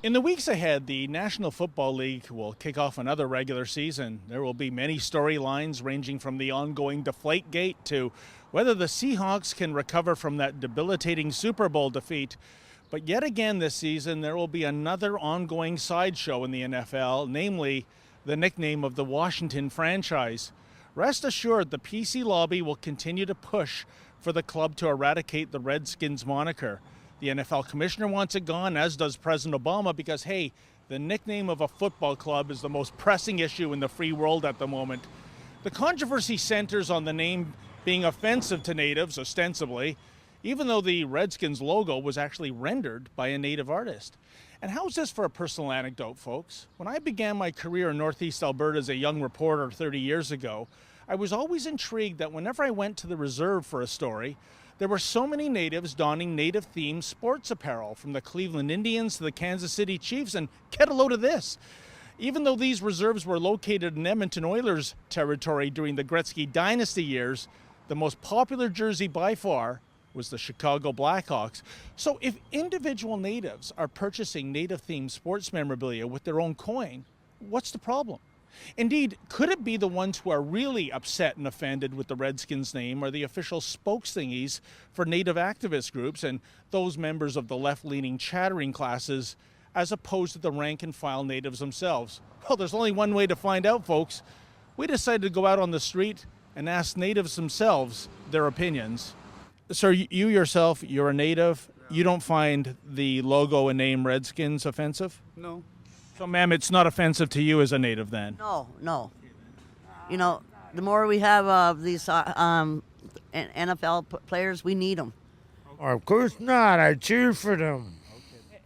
In the weeks ahead, the National Football League will kick off another regular season. There will be many storylines ranging from the ongoing Deflategate to whether the Seahawks can recover from that debilitating Super Bowl defeat. But yet again this season, there will be another ongoing sideshow in the NFL, namely the nickname of the Washington franchise. Rest assured, the PC lobby will continue to push for the club to eradicate the Redskins moniker. The NFL commissioner wants it gone, as does President Obama, because, hey, the nickname of a football club is the most pressing issue in the free world at the moment. The controversy centers on the name being offensive to natives, ostensibly, even though the Redskins logo was actually rendered by a native artist. And how's this for a personal anecdote, folks? When I began my career in Northeast Alberta as a young reporter 30 years ago, I was always intrigued that whenever I went to the reserve for a story, there were so many natives donning native-themed sports apparel, from the Cleveland Indians to the Kansas City Chiefs, and get a load of this. Even though these reserves were located in Edmonton Oilers territory during the Gretzky Dynasty years, the most popular jersey by far was the Chicago Blackhawks. So if individual natives are purchasing native-themed sports memorabilia with their own coin, what's the problem? Indeed, could it be the ones who are really upset and offended with the Redskins name are the official spokesthingies for native activist groups and those members of the left-leaning chattering classes, as opposed to the rank-and-file natives themselves? Well, there's only one way to find out, folks. We decided to go out on the street and ask natives themselves their opinions. Sir, you yourself, you're a native. You don't find the logo and name Redskins offensive? No. So, ma'am, it's not offensive to you as a native then? No. You know, the more we have of these NFL players, we need them. Of course not. I cheer for them.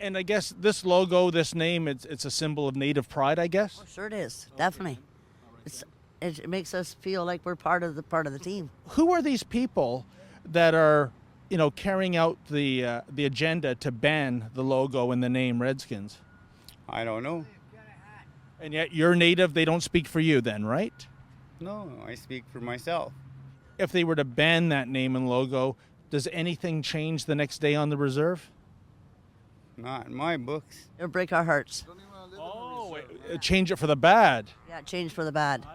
And I guess this logo, this name, it's a symbol of native pride, I guess? Oh, sure it is, definitely. It makes us feel like we're part of the team. Who are these people that are, carrying out the agenda to ban the logo and the name Redskins? I don't know. And yet you're native, they don't speak for you then, right? No, I speak for myself. If they were to ban that name and logo, does anything change the next day on the reserve? Not in my books. It'll break our hearts. Oh, change it for the bad. Yeah, change for the bad.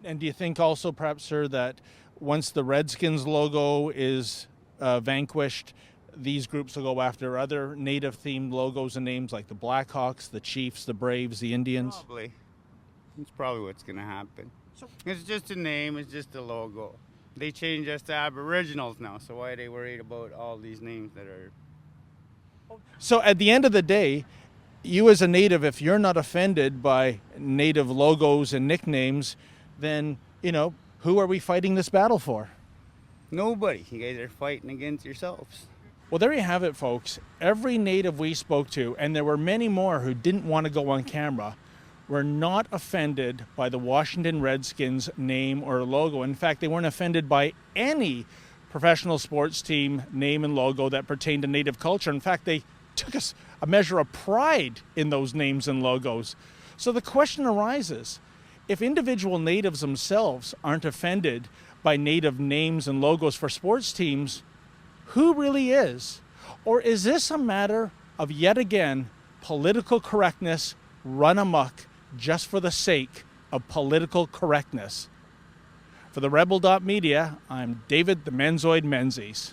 And do you think also, perhaps, sir, that once the Redskins logo is vanquished, these groups will go after other native-themed logos and names like the Blackhawks, the Chiefs, the Braves, the Indians? Probably. It's probably what's going to happen. It's just a name. It's just a logo. They change us to Aboriginals now, so why are they worried about all these names that are... So at the end of the day, you as a native, if you're not offended by native logos and nicknames, then, who are we fighting this battle for? Nobody. You guys are fighting against yourselves. Well, there you have it, folks. Every native we spoke to, and there were many more who didn't want to go on camera, were not offended by the Washington Redskins name or logo. In fact, they weren't offended by any professional sports team name and logo that pertained to native culture. In fact, they took a measure of pride in those names and logos. So the question arises, if individual natives themselves aren't offended by native names and logos for sports teams, who really is? Or is this a matter of, yet again, political correctness run amok just for the sake of political correctness? For TheRebel.media, I'm David the Menzoid Menzies.